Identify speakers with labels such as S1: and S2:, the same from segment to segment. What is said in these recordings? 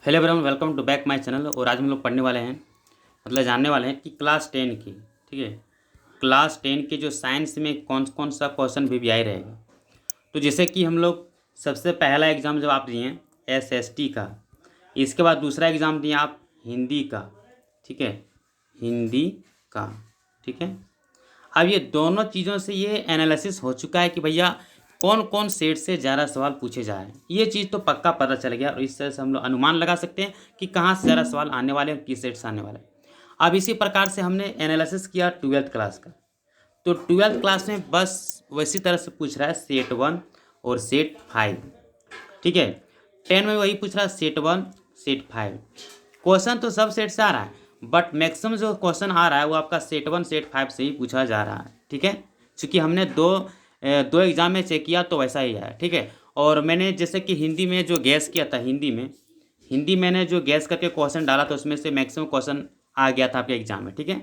S1: Hello everyone, welcome to back my channel. और आज हम लोग पढ़ने वाले हैं, मतलब जानने वाले हैं कि क्लास 10 की, ठीक है, क्लास 10 के जो साइंस में कौन कौन सा क्वेश्चन वीवीआई रहेगा। तो जैसे कि हम लोग सबसे पहला एग्ज़ाम जब आप दिए एसएसटी का, इसके बाद दूसरा एग्ज़ाम दिए आप हिंदी का, ठीक है, हिंदी का, ठीक है। अब ये दोनों चीज़ों से ये एनालिसिस हो चुका है कि भैया कौन कौन सेट से ज़्यादा सवाल पूछे जा रहे हैं। ये चीज़ तो पक्का पता चल गया और इस तरह से हम लोग अनुमान लगा सकते हैं कि कहाँ से ज़्यादा सवाल आने वाले हैं और किस सेट से आने वाले हैं। अब इसी प्रकार से हमने एनालिसिस किया 12th क्लास का। तो 12th क्लास में बस वैसी तरह से पूछ रहा है सेट 1 और सेट 5, ठीक है। 10 में वही पूछ रहा है सेट 1 सेट 5। क्वेश्चन तो सब सेट से आ रहा है, बट मैक्सिमम जो क्वेश्चन आ रहा है वो आपका सेट 1 सेट 5 से ही पूछा जा रहा है, ठीक है। क्योंकि हमने दो एग्ज़ाम में चेक किया तो वैसा ही आया, ठीक है। और मैंने जैसे कि हिंदी में जो गैस किया था, हिंदी मैंने जो गैस करके क्वेश्चन डाला था उसमें से मैक्सिमम क्वेश्चन आ गया था आपके एग्जाम में, ठीक है।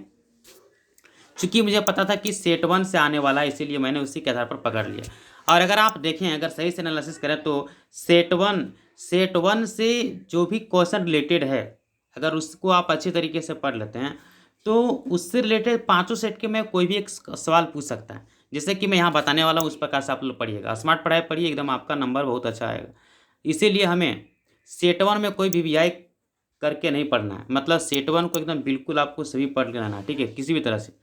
S1: चूँकि मुझे पता था कि सेट 1 से आने वाला है, इसीलिए मैंने उसी के आधार पर पकड़ लिया। और अगर आप देखें, अगर सही से एनालिसिस करें तो सेट 1 से जो भी क्वेश्चन रिलेटेड है, अगर उसको आप अच्छे तरीके से पढ़ लेते हैं तो उससे रिलेटेड पाँचों सेट के में कोई भी एक सवाल पूछ सकता है। जैसे कि मैं यहाँ बताने वाला हूँ, उस प्रकार से आप लोग पढ़िएगा। स्मार्ट पढ़ाई पढ़िए, एकदम आपका नंबर बहुत अच्छा आएगा। इसीलिए हमें सेट 1 में कोई भी वीवीआई करके नहीं पढ़ना है। मतलब सेट 1 को एकदम बिल्कुल आपको सभी पढ़ के रहना है, ठीक है, किसी भी तरह से।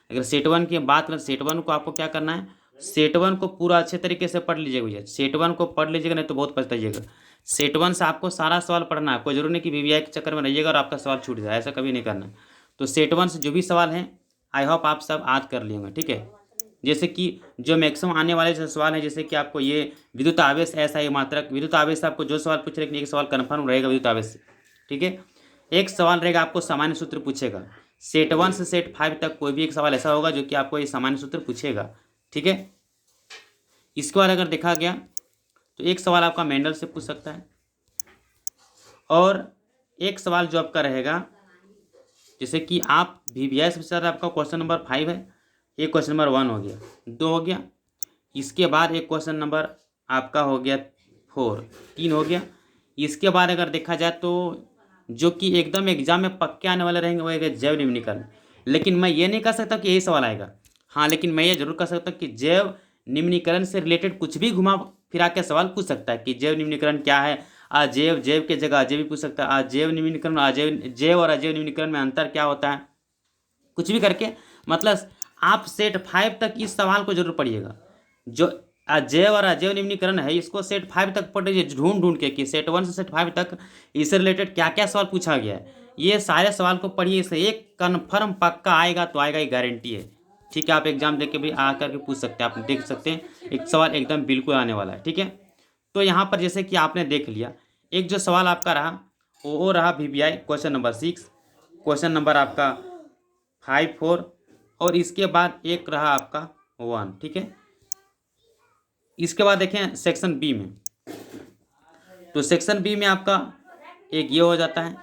S1: अगर सेट 1 की बात करें, सेट 1 को आपको क्या करना है, सेट 1 को पूरा अच्छे तरीके से पढ़ लीजिएगा भैया। सेट 1 को पढ़ लीजिएगा, नहीं तो बहुत पछताइएगा। सेट 1 से आपको सारा सवाल पढ़ना है, कोई जरूरी नहीं कि वीवीआई के चक्कर में रहिएगा और आपका सवाल छूट जाए, ऐसा कभी नहीं करना है। तो सेट 1 से जो भी सवाल हैं, आई होप आप सब याद कर लिए होंगे, ठीक है। जैसे कि जो मैक्सिमम आने वाले जो सवाल हैं, जैसे कि आपको ये विद्युत आवेश ऐसा ही मात्रक, विद्युत आवेश से आपको जो सवाल पूछ लेकिन एक सवाल कन्फर्म रहेगा विद्युत आवेश से, ठीक है। एक सवाल रहेगा आपको सामान्य सूत्र पूछेगा। सेट 1 से सेट 5 तक कोई भी एक सवाल ऐसा होगा जो कि आपको ये सामान्य सूत्र पूछेगा, ठीक है। इसके बाद अगर देखा गया तो एक सवाल आपका मेंडल से पूछ सकता है, और एक सवाल जो आपका रहेगा, जैसे कि आप वीवीआई से ज़्यादा आपका क्वेश्चन नंबर 5 है, एक क्वेश्चन नंबर 1 हो गया, 2 हो गया। इसके बाद एक क्वेश्चन नंबर आपका हो गया 4, 3 हो गया। इसके बाद अगर देखा जाए तो जो कि एकदम एग्जाम में पक्के आने वाले रहेंगे वो एक जैव निम्नीकरण। लेकिन मैं ये नहीं कह सकता कि यही सवाल आएगा। हाँ, लेकिन मैं ये जरूर कह सकता हूँ कि जैव निम्नीकरण से रिलेटेड कुछ भी घुमा फिरा के सवाल पूछ सकता है कि जैव निम्नीकरण क्या है। अजैव, जैव के जगह अजैव भी पूछ सकता है। अजैव निम्नीकरण, अजैव, जैव और अजैव निम्नीकरण में अंतर क्या होता है, कुछ भी करके। मतलब आप सेट 5 तक इस सवाल को जरूर पढ़िएगा। जो अजैव और अजैव निम्नीकरण है, इसको सेट 5 तक पढ़ लीजिए ढूंढ ढूंढ के कि सेट 1 से सेट 5 तक इससे रिलेटेड क्या क्या सवाल पूछा गया है। ये सारे सवाल को पढ़िए, इससे एक कन्फर्म पक्का आएगा तो आएगा, ये गारंटी है, ठीक है। आप एग्जाम दे के भी आ करके पूछ सकते हैं, आप देख सकते हैं एक सवाल एकदम बिल्कुल आने वाला है, ठीक है। तो यहाँ पर जैसे कि आपने देख लिया, एक जो सवाल आपका रहा वो रहा VVI question number 6, question number आपका 5, 4, और इसके बाद एक रहा आपका 1, ठीक है। इसके बाद देखें सेक्शन बी में, तो सेक्शन बी में आपका एक ये हो जाता है,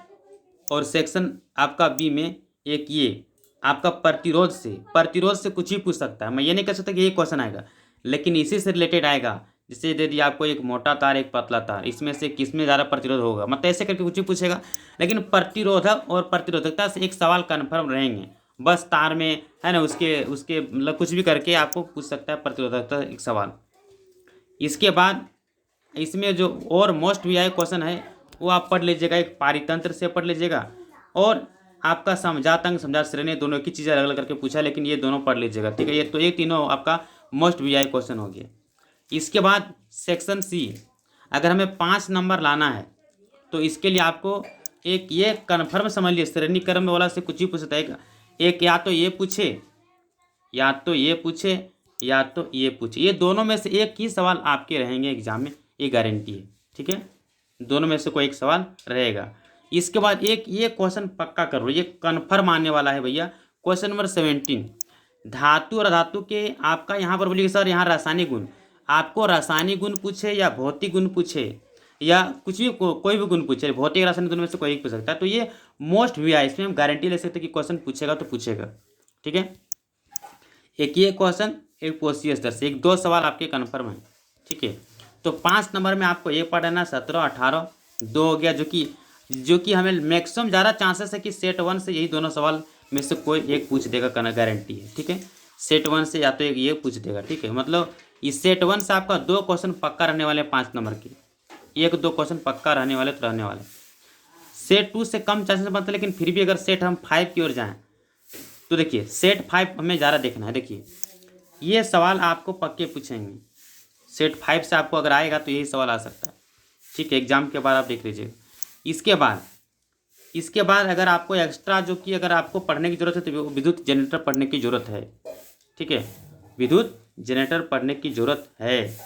S1: और सेक्शन आपका बी में एक ये आपका प्रतिरोध से कुछ ही पूछ सकता है। मैं ये नहीं कह सकता कि ये क्वेश्चन आएगा, लेकिन इसी से रिलेटेड आएगा। जैसे दे दिया आपको एक मोटा तार एक पतला तार, इसमें से किस में ज़्यादा प्रतिरोध होगा, मतलब ऐसे करके कुछ ही पूछेगा। लेकिन प्रतिरोधक और प्रतिरोधकता से एक सवाल कन्फर्म रहेंगे। बस तार में है ना, उसके उसके मतलब कुछ भी करके आपको पूछ सकता है प्रतिरोधकता एक सवाल। इसके बाद इसमें जो और मोस्ट वीआई क्वेश्चन है वो आप पढ़ लीजिएगा, एक पारितंत्र से पढ़ लीजिएगा, और आपका समझात अंग समझात श्रेणी, दोनों की चीज़ें अलग अलग करके पूछा, लेकिन ये दोनों पढ़ लीजिएगा, ठीक है। ये तो एक तीनों आपका मोस्ट वीआई क्वेश्चन हो गया। इसके बाद सेक्शन सी, अगर हमें 5 नंबर लाना है तो इसके लिए आपको एक ये कन्फर्म समझ लिए, श्रेणी क्रम वाला से कुछ ही पूछ सकता है। एक या तो ये पूछे, या तो ये पूछे, या तो ये पूछे, ये दोनों में से एक ही सवाल आपके रहेंगे एग्जाम में, ये गारंटी है, ठीक है। दोनों में से कोई एक सवाल रहेगा। इसके बाद एक ये क्वेश्चन पक्का कर लो, ये कन्फर्म आने वाला है भैया, क्वेश्चन नंबर 17, धातु और धातु के आपका यहाँ पर बोलिए सर यहाँ रासायनिक गुण, आपको रासायनिक गुण पूछे या भौतिक गुण पूछे या कुछ भी कोई भी गुण पूछे, भौतिक रासायनिक दोनों में से कोई एक पूछ सकता है। तो ये मोस्ट भी है, इसमें हम गारंटी ले सकते हैं कि क्वेश्चन पूछेगा तो पूछेगा, ठीक है। एक ये क्वेश्चन, एक पोषीय स्तर से एक 2 सवाल आपके कन्फर्म है, ठीक है। तो 5 नंबर में आपको ये पढ़ना 17, 18, 2 हो गया, जो कि जो कि हमें मैक्सिमम ज़्यादा चांसेस है कि सेट 1 से यही दोनों सवाल में से कोई एक पूछ देगा, करना गारंटी है। ठीक है, सेट 1 से या तो एक ये पूछ देगा। ठीक है, मतलब इस सेट 1 से आपका 2 क्वेश्चन पक्का रहने वाले 5 नंबर के, 1-2 क्वेश्चन पक्का रहने वाले तो रहने वाले। सेट 2 से कम चांसेस बनते हैं, लेकिन फिर भी अगर सेट हम 5 की ओर जाएँ तो देखिए सेट 5 हमें ज़्यादा देखना है। देखिए ये सवाल आपको पक्के पूछेंगे, सेट 5 से आपको अगर आएगा तो यही सवाल आ सकता है। ठीक है, एग्जाम के बाद आप देख लीजिए। इसके बाद अगर आपको एक्स्ट्रा जो कि अगर आपको पढ़ने की ज़रूरत है तो विद्युत जनरेटर पढ़ने की ज़रूरत है। ठीक है, विद्युत जनरेटर पढ़ने की ज़रूरत है।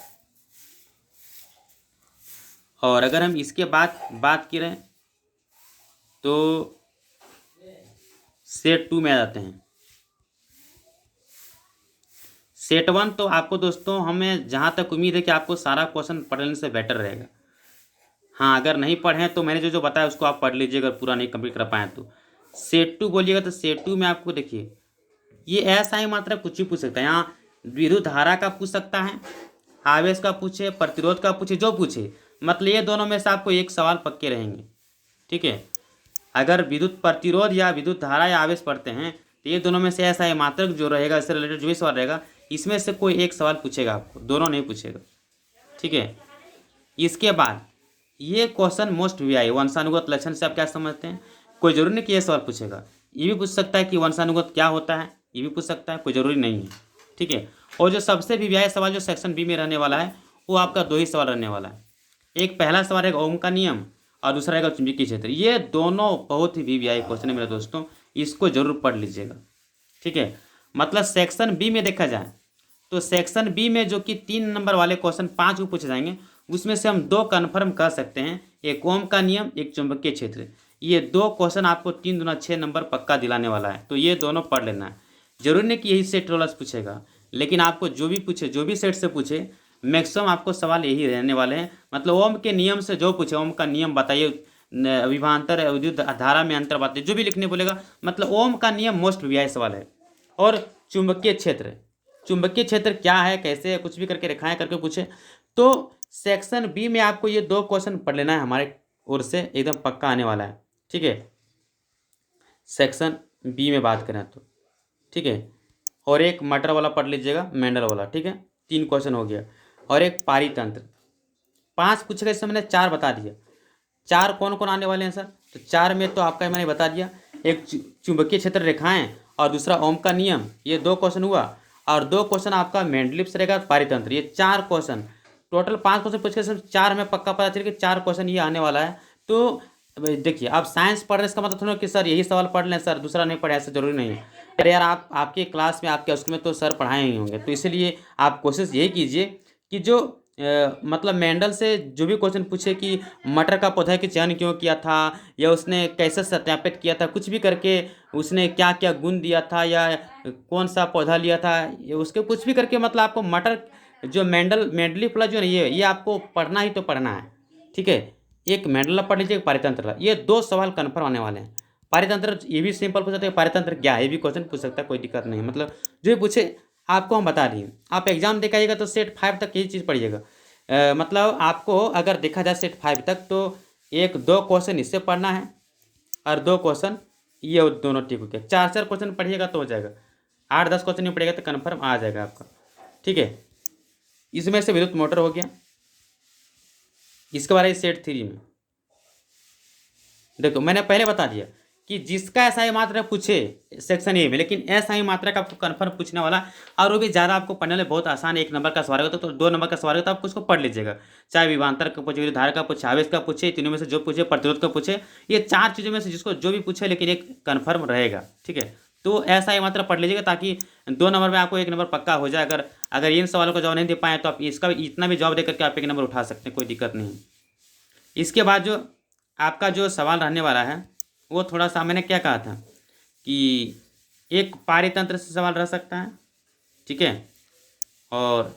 S1: और अगर हम इसके बाद बात करें तो सेट 2 में आ जाते हैं। सेट 1 तो आपको दोस्तों हमें जहाँ तक उम्मीद है कि आपको सारा क्वेश्चन पढ़ने से बेटर रहेगा। हाँ, अगर नहीं पढ़ें तो मैंने जो बताया उसको आप पढ़ लीजिए, अगर पूरा नहीं कंप्लीट कर पाएँ तो। सेट 2 बोलिएगा तो सेट 2 में आपको देखिए ये ऐसा ही मात्रा कुछ भी पूछ सकता है। यहाँ विद्युत धारा का पूछ सकता है, आवेश का पूछे, प्रतिरोध का पूछे, जो पूछे, मतलब ये दोनों में से आपको एक सवाल पक्के रहेंगे। ठीक है, अगर विद्युत प्रतिरोध या विद्युत धारा या आवेश पढ़ते हैं तो ये दोनों में से ऐसा है मात्रक जो रहेगा, इससे रिलेटेड जो भी सवाल रहेगा इसमें से कोई एक सवाल पूछेगा आपको, दोनों नहीं पूछेगा। ठीक है, इसके बाद ये क्वेश्चन मोस्ट वीआई वंशानुगत लक्षण से आप क्या समझते हैं, कोई जरूरी नहीं कि ये सवाल पूछेगा। ये भी पूछ सकता है कि वंशानुगत क्या होता है, ये भी पूछ सकता है, कोई ज़रूरी नहीं है। ठीक है, और जो सबसे वीआई सवाल जो सेक्शन बी में रहने वाला है वो आपका 2 ही सवाल रहने वाला है। एक पहला सवाल रहेगा ओम का नियम और दूसरा रहेगा चुंबकीय क्षेत्र। ये दोनों बहुत ही वीआई क्वेश्चन है मेरे दोस्तों, इसको जरूर पढ़ लीजिएगा। ठीक है, मतलब सेक्शन बी में देखा जाए तो सेक्शन बी में जो कि 3 नंबर वाले क्वेश्चन 5 को पूछे जाएंगे, उसमें से हम 2 कन्फर्म कर सकते हैं, एक ओम का नियम, एक चुंबकीय क्षेत्र। ये 2 क्वेश्चन आपको 3 दूना 6 नंबर पक्का दिलाने वाला है, तो ये दोनों पढ़ लेना है। जरूरी नहीं कि यही सेट रोलर्स पूछेगा, लेकिन आपको जो भी पूछे, जो भी सेट से पूछे, मैक्सिमम आपको सवाल यही रहने वाले हैं। मतलब ओम के नियम से जो पूछे, ओम का नियम बताइए, विभवांतर विद्युत धारा में अंतर बताइए, जो भी लिखने बोलेगा, मतलब ओम का नियम मोस्ट वीआई सवाल है। और चुंबकीय क्षेत्र, चुंबकीय क्षेत्र क्या है, कैसे है, कुछ भी करके रेखाएं करके पूछे तो सेक्शन बी में आपको ये 2 क्वेश्चन पढ़ लेना है, हमारे ओर से एकदम पक्का आने वाला है। ठीक है, सेक्शन बी में बात करें तो ठीक है, और एक मटर वाला पढ़ लीजिएगा, मेंडल वाला। ठीक है, 3 क्वेश्चन हो गया, और एक पारीतंत्र। 5 पूछेगा, इससे मैंने 4 बता दिया। 4 कौन कौन आने वाले हैं सर, तो 4 में तो आपका मैंने बता दिया, एक चुंबकीय क्षेत्र रेखाएं और दूसरा ओम का नियम, ये 2 क्वेश्चन हुआ, और 2 क्वेश्चन आपका मेंडलिप से रहेगा, पारीतंत्र। ये 4 क्वेश्चन टोटल 5 क्वेश्चन पूछ के सब 4 में पक्का पता चल कि 4 क्वेश्चन ये आने वाला है। तो देखिए, आप साइंस पढ़ रहे हैं इसका मतलब थोड़ा कि सर यही सवाल पढ़ लें सर, दूसरा नहीं पढ़े, ऐसा जरूरी नहीं है। अरे यार, आप आपके क्लास में आपके स्कूल में तो सर पढ़ाए ही होंगे, तो इसलिए आप कोशिश यही कीजिए कि जो मतलब मेंडल से जो भी क्वेश्चन पूछे कि मटर का पौधा की चयन क्यों किया था, या उसने कैसे सत्यापित किया था, कुछ भी करके उसने क्या क्या गुण दिया था, या कौन सा पौधा लिया था, ये उसके कुछ भी करके, मतलब आपको मटर जो मेंडली वाला जो है ये आपको पढ़ना ही तो पढ़ना है। ठीक है, एक मेंडल पढ़ लीजिए, एक पारीतंत्र। ये 2 सवाल कन्फर्म आने वाले हैं। पारीतंत्र ये भी सिंपल पूछ सकते हैं, पारीतंत्र क्या है ये भी क्वेश्चन पूछ सकता है, कोई दिक्कत नहीं। मतलब जो भी पूछे आपको हम बता दिए। आप एग्जाम दे के आइएगा तो सेट 5 तक यही चीज़ पढ़िएगा। मतलब आपको अगर देखा जाए सेट 5 तक तो 1-2 क्वेश्चन इससे पढ़ना है और 2 क्वेश्चन ये दोनों ठीक हो गया। 4-4 क्वेश्चन पढ़िएगा तो हो जाएगा। 8-10 क्वेश्चन नहीं पढ़ेगा तो कन्फर्म आ जाएगा आपका। ठीक है, इसमें से विद्युत मोटर हो गया। इसके बारे में सेट 3 में देखो, मैंने पहले बता दिया कि जिसका ऐसा ही मात्रा पूछे सेक्शन ए में, लेकिन ऐसा ही मात्रा का आपको कन्फर्म पूछने वाला, और वो भी ज़्यादा आपको पढ़ने में बहुत आसान है। 1 नंबर का सवाल होता तो 2 नंबर का सवाल होता, आप उसको पढ़ लीजिएगा। चाहे विभवांतर का पूछे, विद्युत धारा का पूछे, आवेश का पूछे, तीनों में से जो पूछे, प्रतिरोध का पूछे, ये 4 चीज़ों में से जिसको जो भी पूछे, लेकिन एक कन्फर्म रहेगा। ठीक है, तो ऐसा ही मात्रा पढ़ लीजिएगा ताकि 2 नंबर में आपको 1 नंबर पक्का हो जाए। अगर इन सवालों का जवाब नहीं दे पाए तो आप इसका इतना भी जवाब दे करके आप 1 नंबर उठा सकते हैं, कोई दिक्कत नहीं। इसके बाद जो आपका जो सवाल रहने वाला है वो थोड़ा सा, मैंने क्या कहा था कि एक पारीतंत्र से सवाल रह सकता है। ठीक है, और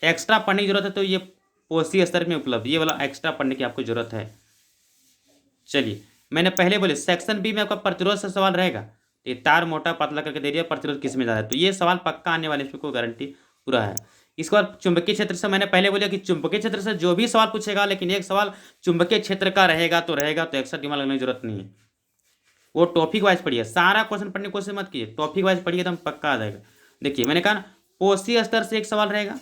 S1: एक्स्ट्रा पढ़ने की जरूरत है तो ये पोस्टीय स्तर में उपलब्ध, ये वाला एक्स्ट्रा पढ़ने की आपको जरूरत है। चलिए, मैंने पहले बोले सेक्शन बी में आपका प्रतिरोध से सवाल रहेगा, तो ये तार मोटा पतला करके दे दिया, प्रतिरोध किस में ज़्यादा है, तो ये सवाल पक्का आने वाले, इसमें कोई गारंटी पूरा है। इसके बाद चुंबकीय क्षेत्र से मैंने पहले बोला कि चुंबकीय क्षेत्र से जो भी सवाल पूछेगा, लेकिन एक सवाल चुंबकीय क्षेत्र का रहेगा तो रहेगा, तो एक्स्ट्रा दिमाग लगने की जरूरत नहीं है। वो टॉपिक वाइज पढ़िए, सारा क्वेश्चन पढ़ने की कोशिश मत कीजिए, टॉपिक वाइज पढ़िए तो पक्का आ जाएगा। देखिए मैंने कहा ना, कोशीय स्तर से एक सवाल रहेगा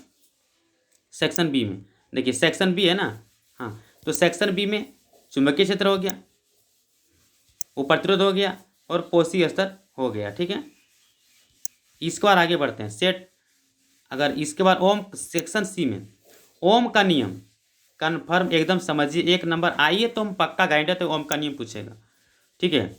S1: सेक्शन बी में। देखिए सेक्शन बी है ना, हाँ, तो सेक्शन बी में चुंबकीय क्षेत्र हो गया, वो प्रतिरोध हो गया और कोशीय स्तर हो गया। ठीक है, इसके बाद आगे बढ़ते हैं सेट। अगर इसके बाद ओम सेक्शन सी में ओम का नियम कन्फर्म एकदम समझिए, 1 नंबर आइए तो हम पक्का गाइड है तो ओम का नियम पूछेगा। ठीक है,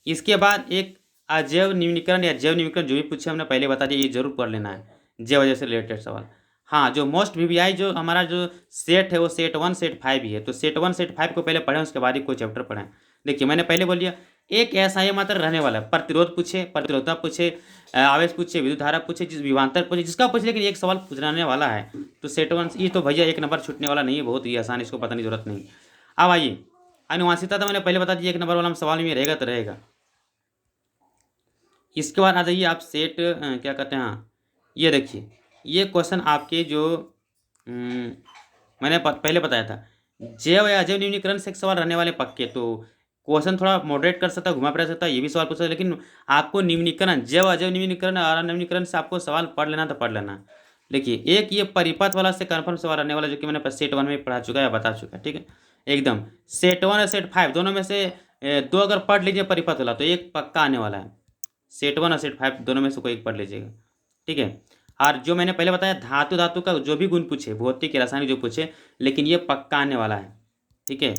S1: इसके बाद एक अजैव न्यूनीकरण या जैव न्यूनीकरण जो भी पूछे हमने पहले बता दिया, ये जरूर पढ़ लेना है, जैव वजह से रिलेटेड सवाल। हाँ, जो मोस्ट वीवीआई जो हमारा जो सेट है वो सेट 1 सेट 5 ही है, तो सेट 1 सेट 5 को पहले पढ़ें, उसके बाद ही कोई चैप्टर पढ़ें। देखिए मैंने पहले बोल दिया, एक ऐसा ही मात्र रहने वाला है, प्रतिरोध पूछे, प्रतिरोधता पूछे, आवेश पूछे, विद्युत धारा पूछे, जिस विभवांतर पूछे, जिसका पूछे, लेकिन एक सवाल पूछने वाला है, तो सेट 1 ये तो भैया 1 नंबर छूटने वाला नहीं है, बहुत ही आसान, इसको पता नहीं जरूरत नहीं। अब आइए अनुवांशिकता, तो मैंने पहले बता दिया 1 नंबर वाला सवाल में रहेगा तो रहेगा। इसके बाद आ जाइए आप सेट क्या कहते हैं, हाँ ये देखिए, ये क्वेश्चन आपके जो मैंने पहले बताया था, जैव या अजैव न्यूनीकरण से एक सवाल रहने वाले पक्के, तो क्वेश्चन थोड़ा मॉडरेट कर सकता है, घुमा फिरा सकता है, ये भी सवाल पूछ सकता है, लेकिन आपको न्यूनीकरण, जैव अजैव न्यूनीकरण और न्यूनीकरण से आपको सवाल पढ़ लेना तो पढ़ लेना। देखिए एक ये परिपथ वाला से कन्फर्म सवाल रहने वाला, जो कि मैंने सेट 1 में पढ़ा चुका है, बता चुका है। ठीक है, एकदम सेट 1 और सेट 5 दोनों में से 2 अगर पढ़ लीजिए परिपथ वाला, तो एक पक्का आने वाला है। सेट 1 और सेट 5 दोनों में से कोई एक पढ़ लीजिएगा। ठीक है, और जो मैंने पहले बताया धातु धातु का जो भी गुण पूछे, भौतिक रासायनिक जो पूछे, लेकिन ये पक्का आने वाला है। ठीक है,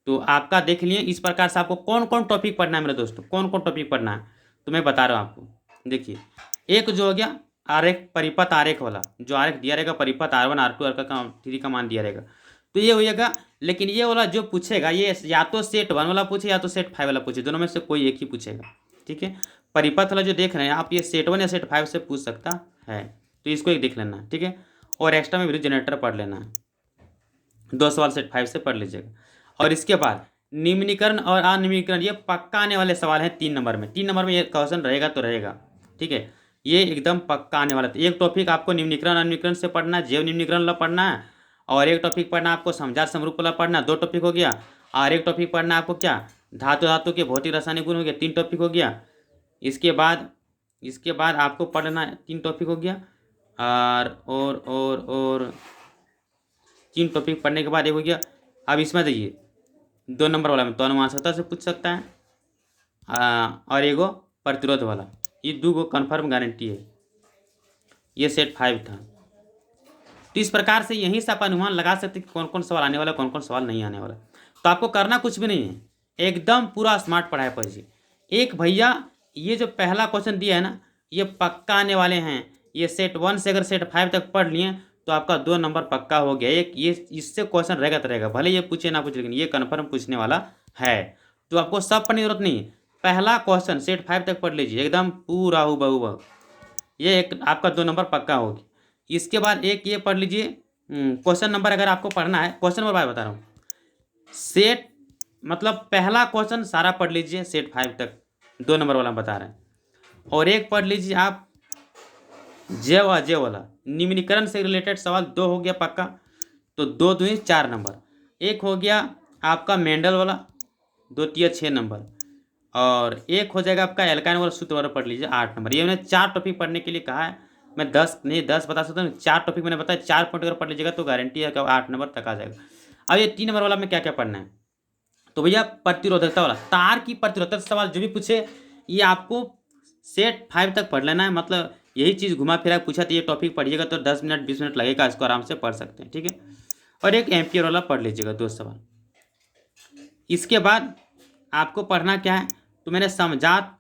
S1: तो आपका देख लिए इस प्रकार से आपको कौन कौन टॉपिक पढ़ना है मेरे दोस्तों, कौन कौन टॉपिक पढ़ना है, तो मैं बता रहा हूँ आपको। देखिए एक जो हो गया आरेख, परिपथ आरेख वाला, जो आरेख दिया रहेगा परिपथ R1 R2 R3 का मान दिया रहेगा, तो ये हो जाएगा। लेकिन ये वाला जो पूछेगा, ये या तो सेट 1 वाला पूछे या तो सेट 5 वाला पूछे, दोनों में से कोई एक ही पूछेगा। ठीक है, परिपथ वाला जो देख रहे हैं आप, ये सेट 1 या सेट 5 से पूछ सकता है, तो इसको एक देख लेना। ठीक है, और एक्स्ट्रा में विद्युत जनरेटर पढ़ लेना है, 2 सवाल सेट 5 से पढ़ लीजिएगा। और इसके बाद निम्नीकरण और अनिम्नीकरण, ये पक्का आने वाले सवाल हैं 3 नंबर में, 3 नंबर में ये क्वेश्चन रहेगा तो रहेगा। ठीक है, ये एकदम पक्का आने वाला था। एक टॉपिक आपको निम्नीकरण अनिम्नीकरण से पढ़ना है, जैव निम्नीकरण वाला पढ़ना है, और एक टॉपिक पढ़ना आपको समजात समरूप वाला पढ़ना, 2 टॉपिक हो गया। और एक टॉपिक पढ़ना आपको क्या, धातु धातु के भौतिक रासायनिक गुण हो गया, 3 टॉपिक हो गया। इसके बाद आपको पढ़ना 3 टॉपिक हो गया, और 3 टॉपिक पढ़ने के बाद एक हो गया। अब इसमें देखिए 2 नंबर वाला में तो अनुवांशिकता से पूछ सकता है, और एगो प्रतिरोध वाला, ये 2 को कन्फर्म गारंटी है। ये सेट 5 था। तो इस प्रकार से यहीं से आप अनुमान लगा सकते कि कौन कौन सवाल आने वाला, कौन कौन सवाल नहीं आने वाला। तो आपको करना कुछ भी नहीं है, एकदम पूरा स्मार्ट पढ़ाई पढ़िए। एक भैया ये जो पहला क्वेश्चन दिया है ना, ये पक्का आने वाले हैं। ये सेट 1 से अगर सेट 5 तक पढ़ लिए तो आपका 2 नंबर पक्का हो गया। एक ये इससे क्वेश्चन रहेगा तो रहेगा, भले ये पूछे ना पूछे, लेकिन ये कन्फर्म पूछने वाला है। तो आपको सब पढ़ने की जरूरत नहीं है, पहला क्वेश्चन सेट 5 तक पढ़ लीजिए, एकदम पूरा हूबहू, ये एक आपका 2 नंबर पक्का होगी। इसके बाद एक ये पढ़ लीजिए क्वेश्चन नंबर, अगर आपको पढ़ना है क्वेश्चन नंबर 5 बता रहा हूँ, सेट मतलब पहला क्वेश्चन सारा पढ़ लीजिए सेट 5 तक, 2 नंबर वाला बता रहे हैं। और एक पढ़ लीजिए आप जैव अजैव वाला, निम्नीकरण से रिलेटेड सवाल 2 हो गया पक्का, तो 2 दूनी 4 नंबर। एक हो गया आपका मेंडल वाला, 2 तिया 6 नंबर। और एक हो जाएगा आपका एल्काइन वाला सूत्र वाला, पढ़ लीजिए 8 नंबर। ये मैंने 4 टॉपिक पढ़ने के लिए कहा है, मैं 10 बता सकता हूँ, 4 टॉपिक मैंने बताया, 4 पॉइंट अगर पढ़ लीजिएगा तो गारंटी है कि 8 नंबर तक आ जाएगा। अब ये 3 नंबर वाला में क्या क्या पढ़ना है, तो भैया प्रतिरोधकता वाला, तार की प्रतिरोधकता सवाल जो भी पूछे, ये आपको सेट 5 तक पढ़ लेना है। मतलब यही चीज़ घुमा फिरा पूछा, तो ये टॉपिक पढ़िएगा तो 10 मिनट 20 मिनट लगेगा, इसको आराम से पढ़ सकते हैं। ठीक है, और एक एम्पियर वाला पढ़ लीजिएगा 2 सवाल। इसके बाद आपको पढ़ना क्या है, तो मैंने समजात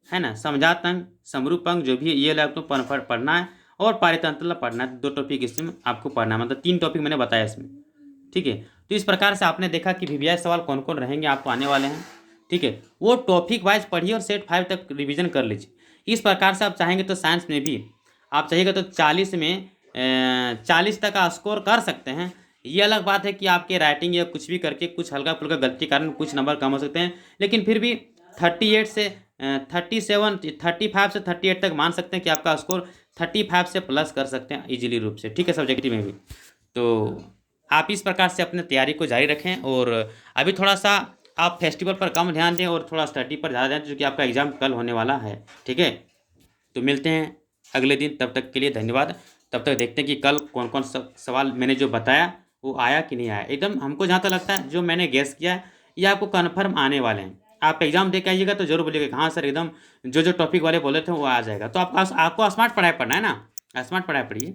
S1: है ना, समजात अंग, समरूप अंग, जो भी है ये आपको पढ़ना है, और पारितंत्र पढ़ना है। 2 टॉपिक इसमें आपको पढ़ना है, मतलब 3 टॉपिक मैंने बताया इसमें। ठीक है, तो इस प्रकार से आपने देखा कि वीवीआई सवाल कौन कौन रहेंगे आपको आने वाले हैं। ठीक है, वो टॉपिक वाइज पढ़िए और सेट 5 तक रिवीजन कर लीजिए। इस प्रकार से आप चाहेंगे तो साइंस में भी आप चाहिएगा तो 40 में 40 तक का स्कोर कर सकते हैं। ये अलग बात है कि आपके राइटिंग या कुछ भी करके कुछ हल्का फुल्का गलती के कारण कुछ नंबर कम हो सकते हैं, लेकिन फिर भी 38 से 37 35 से 38 तक मान सकते हैं कि आपका स्कोर 35 से प्लस कर सकते हैं इजीली रूप से, ठीक है, सब्जेक्टिव में भी। तो आप इस प्रकार से अपने तैयारी को जारी रखें और अभी थोड़ा सा आप फेस्टिवल पर कम ध्यान दें और थोड़ा स्टडी पर ज़्यादा ध्यान दें, क्योंकि आपका एग्ज़ाम कल होने वाला है, ठीक है। तो मिलते हैं अगले दिन, तब तक के लिए धन्यवाद। तब तक देखते हैं कि कल कौन कौन सा सवाल मैंने जो बताया वो आया कि नहीं आया। एकदम हमको जहाँ तक लगता है जो मैंने गेस किया है ये आपको कन्फर्म आने वाले हैं। आप एग्ज़ाम दे के आइएगा तो जरूर बोलिएगा कि हाँ सर एकदम जो जो टॉपिक वाले बोले थे वो आ जाएगा। तो आपको स्मार्ट पढ़ाई पढ़ना है ना, स्मार्ट पढ़ाई पढ़िए।